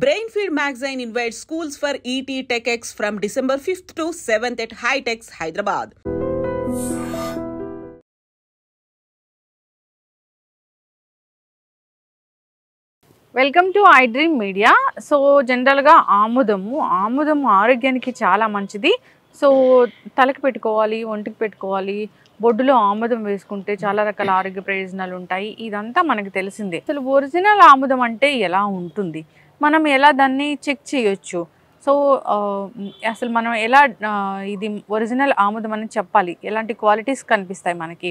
Brainfeed magazine invites schools for ET TechX from December 5th to 7th at High-Techs, Hyderabad. Welcome to I dream media. So జనరల్గా ఆముదము ఆరోగ్యానికి చాలా మంచిది. So తలకి పెట్టుకోవాలి, ఒంటికి పెట్టుకోవాలి, బొడ్డులో ఆముదం వేసుకుంటే చాలా రకాల ఆరోగ్య ప్రయోజనాలు ఉంటాయి. ఇదంతా మనకు తెలిసిందే. అసలు ఒరిజినల్ ఆముదం అంటే ఎలా ఉంటుంది, మనం ఎలా దాన్ని చెక్ చేయొచ్చు, సో అసలు మనం ఎలా ఇది ఒరిజినల్ ఆముదం అని చెప్పాలి, ఎలాంటి క్వాలిటీస్ కనిపిస్తాయి మనకి,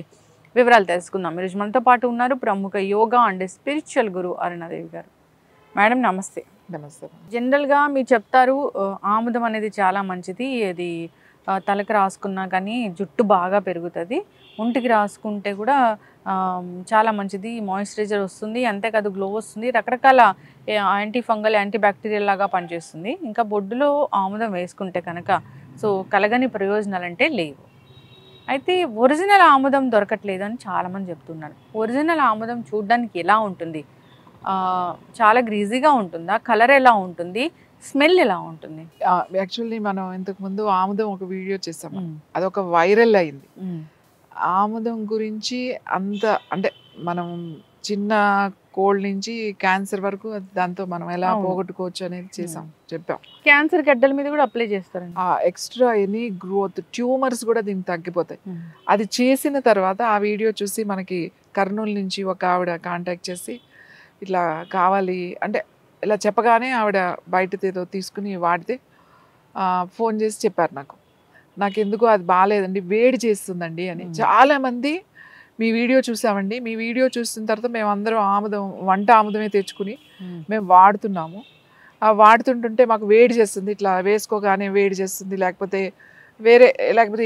వివరాలు తెలుసుకుందాం. ఈరోజు మనతో పాటు ఉన్నారు ప్రముఖ యోగా అండ్ స్పిరిచువల్ గురు అరుణాదేవి గారు. మేడం నమస్తే. నమస్తే. జనరల్గా మీరు చెప్తారు ఆముదం అనేది చాలా మంచిది, అది తలకు రాసుకున్నా కానీ జుట్టు బాగా పెరుగుతుంది, ఒంటికి రాసుకుంటే కూడా చాలా మంచిది, మాయిశ్చరైజర్ వస్తుంది, అంతేకాదు గ్లో వస్తుంది, రకరకాల యాంటీ ఫంగల్ యాంటీ బ్యాక్టీరియల్ లాగా పనిచేస్తుంది. ఇంకా బొడ్డులో ఆముదం వేసుకుంటే కనుక సో కలగని ప్రయోజనాలు అంటే లేవు. అయితే ఒరిజినల్ ఆముదం దొరకట్లేదు అని చాలామంది చెప్తున్నారు. ఒరిజినల్ ఆముదం చూడడానికి ఎలా ఉంటుంది, చాలా గ్రీజీగా ఉంటుందా, కలర్ ఎలా ఉంటుంది, స్మెల్ ఎలా ఉంటుంది? యాక్చువల్లీ మనం ఇంతకు ముందు ఆముదం ఒక వీడియో చేసాము, అదొక వైరల్ అయింది. ఆముదం గురించి అంత అంటే మనం చిన్న కోల్డ్ నుంచి క్యాన్సర్ వరకు దాంతో మనం ఎలా పోగొట్టుకోవచ్చు అనేది చెప్పాం. క్యాన్సర్ గడ్డల మీద కూడా అప్లై చేస్తారండి. ఎక్స్ట్రా ఎనీ గ్రోత్ ట్యూమర్స్ కూడా దీనికి తగ్గిపోతాయి. అది చేసిన తర్వాత ఆ వీడియో చూసి మనకి కర్నూలు నుంచి ఒక ఆవిడ కాంటాక్ట్ చేసి ఇట్లా కావాలి అంటే ఇలా చెప్పగానే ఆవిడ బయటది ఏదో తీసుకుని వాడితే ఫోన్ చేసి చెప్పారు నాకు ఎందుకు అది బాగాలేదండి, వేడి చేస్తుందండి అని. చాలామంది మీ వీడియో చూసామండి, మీ వీడియో చూసిన తర్వాత మేము అందరం వంట ఆముదమే తెచ్చుకుని మేము వాడుతున్నాము, వాడుతుంటుంటే మాకు వేడి చేస్తుంది, ఇట్లా వేసుకోగానే వేడి చేస్తుంది, లేకపోతే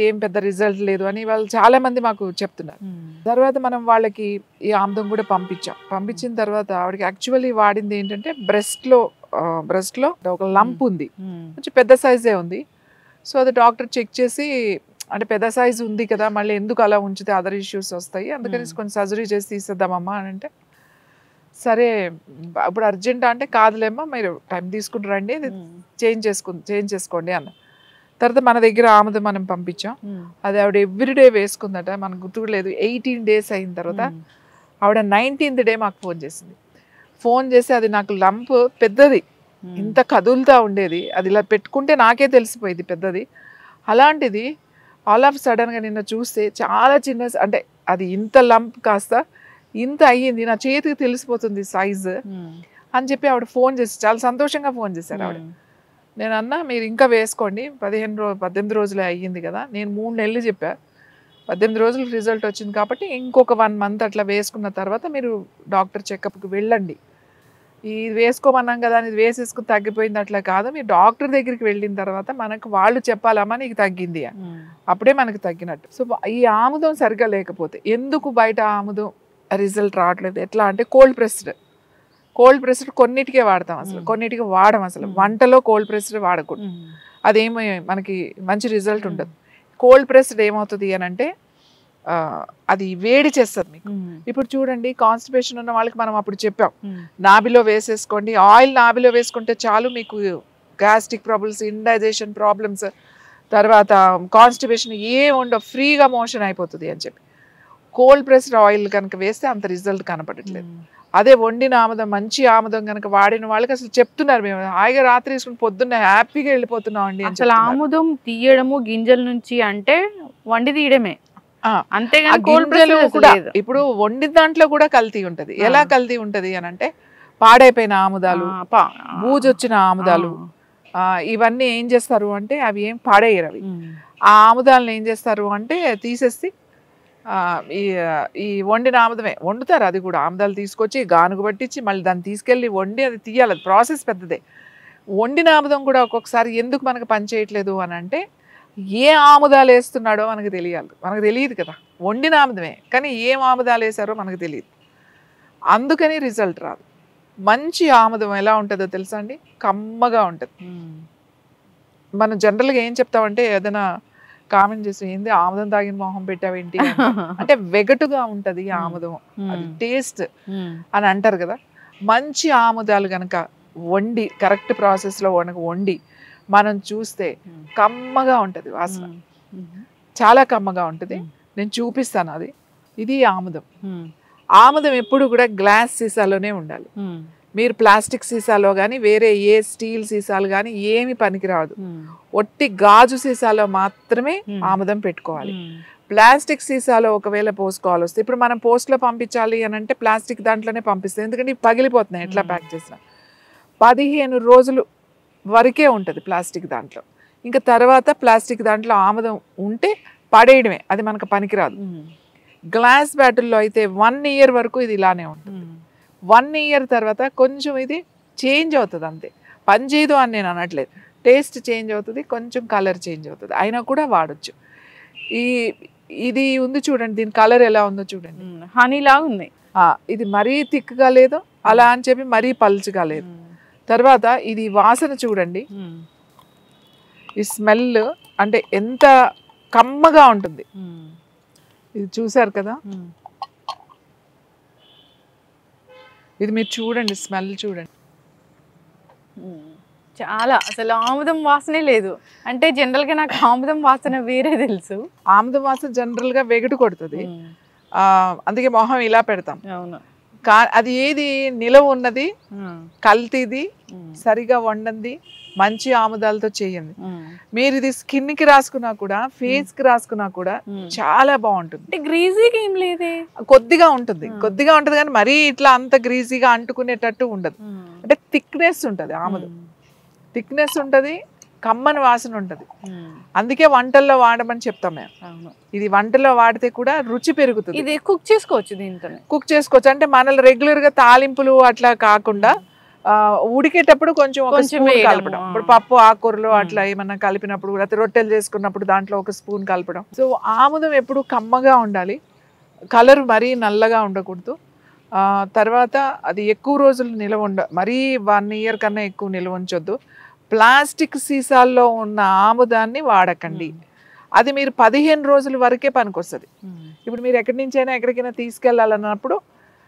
ఏం పెద్ద రిజల్ట్ లేదు అని వాళ్ళు చాలామంది మాకు చెప్తున్నారు. తర్వాత మనం వాళ్ళకి ఈ ఆముదం కూడా పంపించిన తర్వాత ఆవిడకి యాక్చువల్లీ వాడింది ఏంటంటే బ్రెస్ట్లో ఒక లంప్ ఉంది, కొంచెం పెద్ద సైజే ఉంది. సో అది డాక్టర్ చెక్ చేసి అంటే పెద్ద సైజు ఉంది కదా, మళ్ళీ ఎందుకు అలా ఉంచితే అదర్ ఇష్యూస్ వస్తాయి, అందుకని కొంచెం సర్జరీ చేసి తీసేద్దామమ్మా అని అంటే, సరే ఇప్పుడు అర్జెంట్ అంటే కాదులేమ్మా మీరు టైం తీసుకుని రండి, చేంజ్ చేసుకోండి అన్న. తర్వాత మన దగ్గర ఆముదం మనం పంపించాం, అది ఆవిడ ఎవ్రీడే వేసుకుందట, మనకు గుర్తుకు లేదు. 18 days అయిన తర్వాత ఆవిడ 19th day మాకు ఫోన్ చేసి అది నాకు లంప్ పెద్దది, ఇంత కదులుతూ ఉండేది, అది ఇలా పెట్టుకుంటే నాకే తెలిసిపోయింది పెద్దది, అలాంటిది ఆల్ ఆఫ్ సడన్గా నిన్న చూస్తే చాలా చిన్న, అంటే అది ఇంత లంప్ కాస్త ఇంత అయ్యింది, నా చేతికి తెలిసిపోతుంది సైజు అని చెప్పి ఆవిడ ఫోన్ చేసి చాలా సంతోషంగా ఫోన్ చేశారు ఆవిడ. నేను అన్నా మీరు ఇంకా వేసుకోండి, 18 రోజులే అయ్యింది కదా, నేను 3 నెలలు చెప్పా, 18 రోజులకు రిజల్ట్ వచ్చింది కాబట్టి ఇంకొక 1 month అట్లా వేసుకున్న తర్వాత మీరు డాక్టర్ చెకప్కి వెళ్ళండి, ఇది వేసుకోమన్నాం కదా అని ఇది వేసేసుకుని తగ్గిపోయింది అట్లా కాదు, మీరు డాక్టర్ దగ్గరికి వెళ్ళిన తర్వాత మనకు వాళ్ళు చెప్పాలమ్మా నీకు తగ్గింది అని, అప్పుడే మనకు తగ్గినట్టు. సో ఈ ఆముదం సరిగ్గా లేకపోతే ఎందుకు బయట ఆముదం రిజల్ట్ రావట్లేదు, ఎట్లా అంటే కోల్డ్ ప్రెస్డ్ కొన్నిటికే వాడతాం, అసలు కొన్నిటికి వాడడం, అసలు వంటలో కోల్డ్ ప్రెస్డ్ వాడకూడదు, అదేమో మనకి మంచి రిజల్ట్ ఉండదు. కోల్డ్ ప్రెస్డ్ ఏమవుతుంది అని అంటే అది వేడి చేస్తుంది మీకు. ఇప్పుడు చూడండి కాన్స్టిపేషన్ ఉన్న వాళ్ళకి మనం అప్పుడు చెప్పాం నాభిలో వేసేసుకోండి, ఆయిల్ నాభిలో వేసుకుంటే చాలు మీకు గ్యాస్ట్రిక్ ప్రాబ్లమ్స్, ఇండైజెషన్ ప్రాబ్లమ్స్, తర్వాత కాన్స్టిపేషన్ ఉండవు, ఫ్రీగా మోషన్ అయిపోతుంది అని చెప్పి. కోల్డ్ ప్రెస్డ్ ఆయిల్ కనుక వేస్తే అంత రిజల్ట్ కనపడట్లేదు. అదే వండిన ఆముదం, మంచి ఆముదం కనుక వాడిన వాళ్ళకి అసలు చెప్తున్నారు, మేము హాయిగా రాత్రి తీసుకుని పొద్దున్న హ్యాపీగా వెళ్ళిపోతున్నాం అండి. అసలు ఆముదం తీయడము గింజల నుంచి అంటే వండి తీయడమే, అంతేగాని గింజలు కూడా ఇప్పుడు వండిన దాంట్లో కూడా కల్తీ ఉంటది. ఎలా కల్తీ ఉంటది అని అంటే పాడైపోయిన ఆముదాలు, బూజొచ్చిన ఆముదాలు, ఇవన్నీ ఏం చేస్తారు అంటే అవి ఏం పాడేయరు, అవి ఆ ఆముదాలను ఏం చేస్తారు అంటే తీసేసి ఈ వండిన ఆముదమే వండుతారు. అది కూడా ఆముదాలు తీసుకొచ్చి గానుగు పట్టించి మళ్ళీ దాన్ని తీసుకెళ్ళి వండి అది తీయాలి, అది ప్రాసెస్ పెద్దదే. వండిన ఆముదం కూడా ఒక్కొక్కసారి ఎందుకు మనకు పని చేయట్లేదు అని అంటే ఏ ఆముదాలు వేస్తున్నాడో మనకు తెలియదు కదా, వండిన ఆముదమే కానీ ఏం ఆముదాలు వేసారో మనకు తెలియదు, అందుకని రిజల్ట్ రాదు. మంచి ఆముదం ఎలా ఉంటుందో తెలుసా అండి, కమ్మగా ఉంటుంది. మనం జనరల్గా ఏం చెప్తామంటే ఏదైనా కామెంట్ చేసి ఏంది ఆముదం తాగిన మొహం పెట్టావేంటి అంటే వెగటుగా ఉంటది ఆముదం, అది టేస్ట్ అని అంటారు కదా. మంచి ఆముదాలు కనుక వండి కరెక్ట్ ప్రాసెస్లో వండి మనం చూస్తే కమ్మగా ఉంటుంది వాసన, చాలా కమ్మగా ఉంటుంది. నేను చూపిస్తాను అది. ఇది ఆముదం. ఆముదం ఎప్పుడు కూడా గ్లాస్ సీసాలోనే ఉండాలి. మీరు ప్లాస్టిక్ సీసాలో కానీ వేరే ఏ స్టీల్ సీసాలు కానీ ఏమి పనికిరాదు. ఒట్టి గాజు సీసాలో మాత్రమే ఆముదం పెట్టుకోవాలి. ప్లాస్టిక్ సీసాలో ఒకవేళ పోసుకోవాలి వస్తే, ఇప్పుడు మనం పోస్ట్లో పంపించాలి అని అంటే ప్లాస్టిక్ దాంట్లోనే పంపిస్తాం, ఎందుకంటే ఇవి పగిలిపోతున్నాయి ఎట్లా ప్యాక్ చేసినా. 15 రోజులు వరకే ఉంటుంది ప్లాస్టిక్ దాంట్లో. ఇంకా తర్వాత ప్లాస్టిక్ దాంట్లో ఆముదం ఉంటే పడేయడమే, అది మనకు పనికిరాదు. గ్లాస్ బాటిల్లో అయితే 1 year వరకు ఇది ఇలానే ఉంటుంది. 1 year తర్వాత కొంచెం ఇది చేంజ్ అవుతుంది అంతే, పనిచేయదు అని నేను అనట్లేదు. టేస్ట్ చేంజ్ అవుతుంది, కొంచెం కలర్ చేంజ్ అవుతుంది, అయినా కూడా వాడచ్చు. ఇది ఉంది చూడండి, దీని కలర్ ఎలా ఉందో చూడండి, హనీలా ఉంది. ఇది మరీ థిక్గా లేదు, అలా అని చెప్పి మరీ పల్చగా లేదు. తర్వాత ఇది వాసన చూడండి, ఈ స్మెల్ అంటే ఎంత కమ్మగా ఉంటుంది. ఇది చూసారు కదా, ఇది మీరు చూడండి, స్మెల్ చూడండి, చాలా అసలు ఆముదం వాసనే లేదు. అంటే జనరల్ గా నాకు ఆముదం వాసన వేరే తెలుసు. ఆముదం వాసన జనరల్ గా వెగటు కొడుతుంది, అందుకే మొహం ఇలా పెడతాం. అవును, అది ఏది నిలవ ఉన్నది, కల్తీది, సరిగా వండంది, మంచి ఆముదాలతో చేయండి. మీరు ఇది స్కిన్ కి రాసుకున్నా కూడా, ఫేస్ కి రాసుకున్నా కూడా చాలా బాగుంటుంది. గ్రీజీగా ఏం లేదే, కొద్దిగా ఉంటుంది కానీ మరీ ఇట్లా అంత గ్రీజీగా అంటుకునేటట్టు ఉండదు. అంటే థిక్నెస్ ఉంటుంది, ఆముదం థిక్నెస్ ఉంటుంది, కమ్మని వాసన ఉంటుంది. అందుకే వంటల్లో వాడమని చెప్తాం మేము. ఇది వంటలో వాడితే కూడా రుచి పెరుగుతుంది. ఇది కుక్ చేసుకోవచ్చు, దీంతో కుక్ చేసుకోవచ్చు. అంటే మన రెగ్యులర్ గా తాలింపులు అట్లా కాకుండా ఉడికేటప్పుడు కొంచెం ఒక స్పూన్ కలపడం. ఇప్పుడు పప్పు ఆకుకూరలు అట్లా ఏమన్నా కలిపినప్పుడు, లేకపోతే రొట్టెలు చేసుకున్నప్పుడు దాంట్లో ఒక స్పూన్ కలపడం. సో ఆముదం ఎప్పుడు కమ్మగా ఉండాలి, కలర్ మరీ నల్లగా ఉండకూడదు. తర్వాత అది ఎక్కువ రోజులు నిల్వ మరీ 1 year కన్నా ఎక్కువ నిల్వ ఉంచొద్దు. ప్లాస్టిక్ సీసాల్లో ఉన్న ఆముదాన్ని వాడకండి, అది మీరు 15 రోజుల వరకే పనికొస్తుంది. ఇప్పుడు మీరు ఎక్కడి నుంచైనా ఎక్కడికైనా తీసుకెళ్ళాలన్నప్పుడు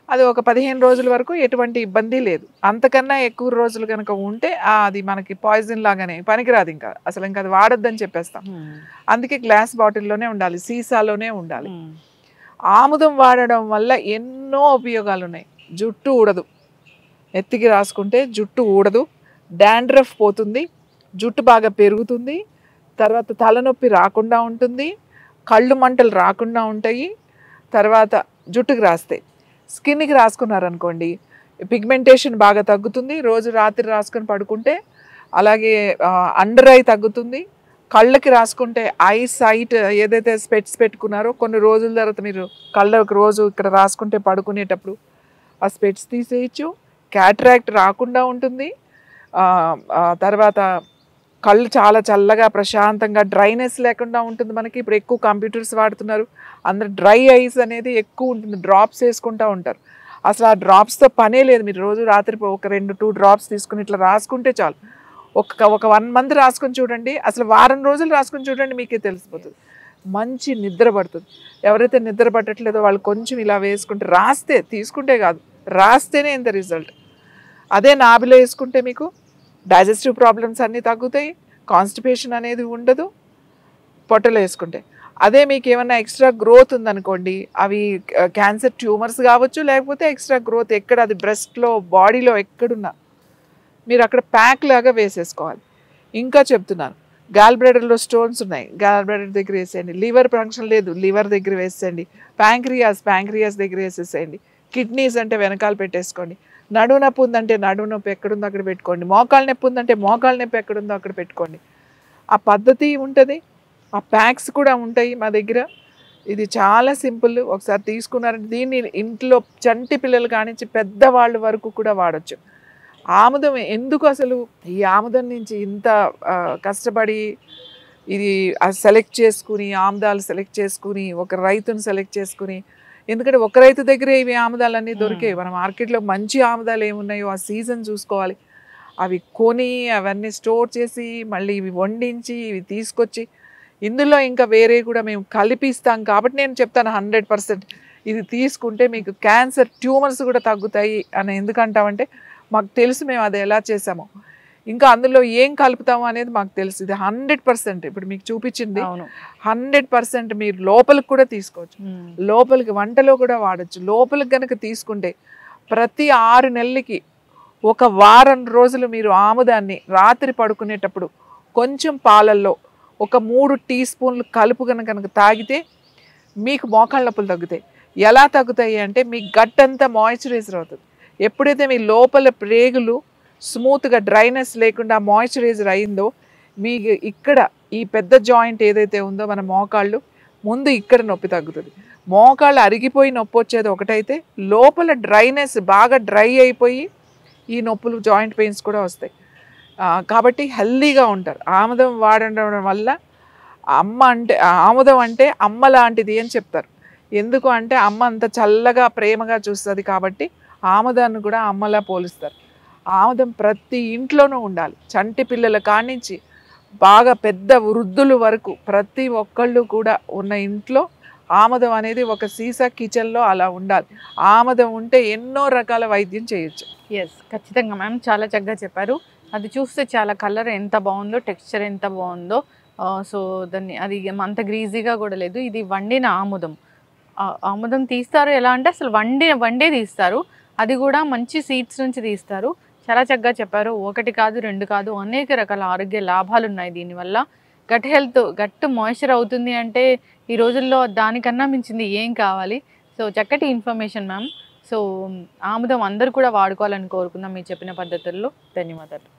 అది ఒక 15 రోజుల వరకు ఎటువంటి ఇబ్బంది లేదు. అంతకన్నా ఎక్కువ రోజులు కనుక ఉంటే అది మనకి పాయిజన్ లాగానే పనికిరాదు, ఇంకా అసలు ఇంకా అది వాడొద్దని చెప్పేస్తాం. అందుకే గ్లాస్ బాటిల్లోనే ఉండాలి, సీసాలోనే ఉండాలి. ఆముదం వాడడం వల్ల ఎన్నో ఉపయోగాలు ఉన్నాయి. జుట్టు ఊడదు, ఎత్తికి రాసుకుంటే జుట్టు ఊడదు, డాండ్రఫ్ పోతుంది, జుట్టు బాగా పెరుగుతుంది, తర్వాత తలనొప్పి రాకుండా ఉంటుంది, కళ్ళు మంటలు రాకుండా ఉంటాయి. తర్వాత జుట్టుకి రాస్తే, స్కిన్కి రాసుకున్నారనుకోండి పిగ్మెంటేషన్ బాగా తగ్గుతుంది, రోజు రాత్రి రాసుకొని పడుకుంటే. అలాగే అండర్ ఐ తగ్గుతుంది. కళ్ళకి రాసుకుంటే ఐ సైట్ ఏదైతే స్పెట్స్ పెట్టుకున్నారో కొన్ని రోజుల తర్వాత మీరు కళ్ళకి రోజు ఇక్కడ రాసుకుంటే పడుకునేటప్పుడు ఆ స్పెట్స్ తీసేయచ్చు, క్యాట్రాక్ట్ రాకుండా ఉంటుంది. తర్వాత కళ్ళు చాలా చల్లగా ప్రశాంతంగా, డ్రైనెస్ లేకుండా ఉంటుంది మనకి. ఇప్పుడు ఎక్కువ కంప్యూటర్స్ వాడుతున్నారు, అందరు డ్రై ఐస్ అనేది ఎక్కువ ఉంటుంది, డ్రాప్స్ వేసుకుంటూ ఉంటారు. అసలు ఆ డ్రాప్స్తో పనే లేదు. మీరు రోజు రాత్రి ఒక 2-2 డ్రాప్స్ తీసుకుని ఇట్లా రాసుకుంటే చాలు. ఒక 1 month రాసుకొని చూడండి, అసలు వారం రోజులు రాసుకొని చూడండి, మీకే తెలిసిపోతుంది. మంచి నిద్ర పడుతుంది. ఎవరైతే నిద్ర పట్టట్లేదో వాళ్ళు కొంచెం ఇలా వేసుకుంటే, రాస్తే తీసుకుంటే కాదు, రాస్తేనే ఇంత రిజల్ట్. అదే నాభిలో వేసుకుంటే మీకు డైజెస్టివ్ ప్రాబ్లమ్స్ అన్నీ తగ్గుతాయి, కాన్స్టిపేషన్ అనేది ఉండదు. పొట్టలో వేసుకుంటే అదే మీకు ఏమన్నా ఎక్స్ట్రా గ్రోత్ ఉందనుకోండి, అవి క్యాన్సర్ ట్యూమర్స్ కావచ్చు, లేకపోతే ఎక్స్ట్రా గ్రోత్ ఎక్కడ అది బ్రెస్ట్లో బాడీలో ఎక్కడున్నా మీరు అక్కడ ప్యాక్ లాగా వేసేసుకోవాలి. ఇంకా చెప్తున్నాను, గాల్ బ్లాడర్లో స్టోన్స్ ఉన్నాయి, గాల్ బ్లాడర్ దగ్గర వేసేయండి. లివర్ ఫంక్షన్ లేదు, లివర్ దగ్గర వేసేయండి. ప్యాంక్రియాస్ దగ్గర వేసేసేయండి. కిడ్నీస్ అంటే వెనకాల పెట్టేసుకోండి. నడుము నొప్పి ఉందంటే నడుము నొప్పి ఎక్కడుందో అక్కడ పెట్టుకోండి. మోకాళ్ళ నొప్పి ఉందంటే మోకాళ్ళ నొప్పి ఎక్కడుందో అక్కడ పెట్టుకోండి. ఆ పద్ధతి ఉంటుంది, ఆ ప్యాక్స్ కూడా ఉంటాయి మా దగ్గర. ఇది చాలా సింపుల్. ఒకసారి తీసుకున్నారంటే దీన్ని ఇంట్లో చంటి పిల్లలు కానించి పెద్దవాళ్ళ వరకు కూడా వాడచ్చు. ఆముదం ఎందుకు అసలు ఈ ఆముదం నుంచి ఇంత కష్టపడి ఇది సెలెక్ట్ చేసుకుని, ఆముదాలు సెలెక్ట్ చేసుకుని, ఒక రైతుని సెలెక్ట్ చేసుకుని, ఎందుకంటే ఒక రైతు దగ్గరే ఇవి ఆముదాలన్నీ దొరికాయి. మన మార్కెట్లో మంచి ఆముదాలు ఏమున్నాయో ఆ సీజన్ చూసుకోవాలి. అవి కొని అవన్నీ స్టోర్ చేసి మళ్ళీ ఇవి వండించి ఇవి తీసుకొచ్చి ఇందులో ఇంకా వేరే కూడా మేము కలిపిస్తాం. కాబట్టి నేను చెప్తాను 100% ఇది తీసుకుంటే మీకు క్యాన్సర్ ట్యూమర్స్ కూడా తగ్గుతాయి అని. ఎందుకంటామంటే మాకు తెలుసు మేము అది ఎలా చేసామో. ఇంకా అందులో ఏం కలుపుతాము అనేది మాకు తెలుసు. ఇది 100% ఇప్పుడు మీకు చూపించింది 100% మీరు లోపలికి కూడా తీసుకోవచ్చు, లోపలికి వంటలో కూడా వాడచ్చు. లోపలికి కనుక తీసుకుంటే ప్రతి 6 నెలలకి 1 వారం రోజులు మీరు ఆముదాన్ని రాత్రి పడుకునేటప్పుడు కొంచెం పాలల్లో 3 టీ స్పూన్లు కలుపు కనుక తాగితే మీకు మోకాళ్ళ నొప్పులు తగ్గుతాయి. ఎలా తగ్గుతాయి అంటే మీ గట్ అంతా మాయిశ్చరైజర్ అవుతుంది. ఎప్పుడైతే మీ లోపల ప్రేగులు స్మూత్గా డ్రైనెస్ లేకుండా మాయిశ్చరైజర్ అయిందో మీకు ఇక్కడ ఈ పెద్ద జాయింట్ ఏదైతే ఉందో మన మోకాళ్ళు ముందు ఇక్కడ నొప్పి తగ్గుతుంది. మోకాళ్ళు అరిగిపోయి నొప్పి వచ్చేది ఒకటైతే లోపల డ్రైనెస్ బాగా డ్రై అయిపోయి ఈ నొప్పులు జాయింట్ పెయిన్స్ కూడా వస్తాయి. కాబట్టి హెల్దీగా ఉంటారు. ఆముదం వాడడం వల్ల ఆముదం అంటే అమ్మ లాంటిది అని చెప్తారు. ఎందుకు అంటే అమ్మ అంత చల్లగా ప్రేమగా చూస్తుంది కాబట్టి ఆముదాన్ని కూడా అమ్మలా పోలుస్తారు. ఆముదం ప్రతి ఇంట్లోనూ ఉండాలి. చంటి పిల్లల కానించి బాగా పెద్ద వృద్ధుల వరకు ప్రతి ఒక్కళ్ళు కూడా ఉన్న ఇంట్లో ఆముదం అనేది ఒక సీసా కిచెన్లో అలా ఉండాలి. ఆముదం ఉంటే ఎన్నో రకాల వైద్యం చేయొచ్చు. ఖచ్చితంగా మ్యామ్, చాలా చక్కగా చెప్పారు. అది చూస్తే చాలా కలర్ ఎంత బాగుందో, టెక్స్చర్ ఎంత బాగుందో. సో దాన్ని అది అంత గ్రీజీగా కూడా లేదు. ఇది వండిన ఆముదం. ఆముదం తీస్తారు ఎలా అంటే అసలు వండే తీస్తారు, అది కూడా మంచి సీడ్స్ నుంచి తీస్తారు. చాలా చక్కగా చెప్పారు. 1 కాదు 2 కాదు, అనేక రకాల ఆరోగ్య లాభాలు ఉన్నాయి దీనివల్ల. గట్ మాయిశ్చర్ అవుతుంది అంటే ఈ రోజుల్లో దానికన్నా మించింది ఏం కావాలి. సో చక్కటి ఇన్ఫర్మేషన్ మ్యామ్. సో ఆముదం అందరూ కూడా వాడుకోవాలని కోరుకుందాం మీరు చెప్పిన పద్ధతుల్లో. ధన్యవాదాలు.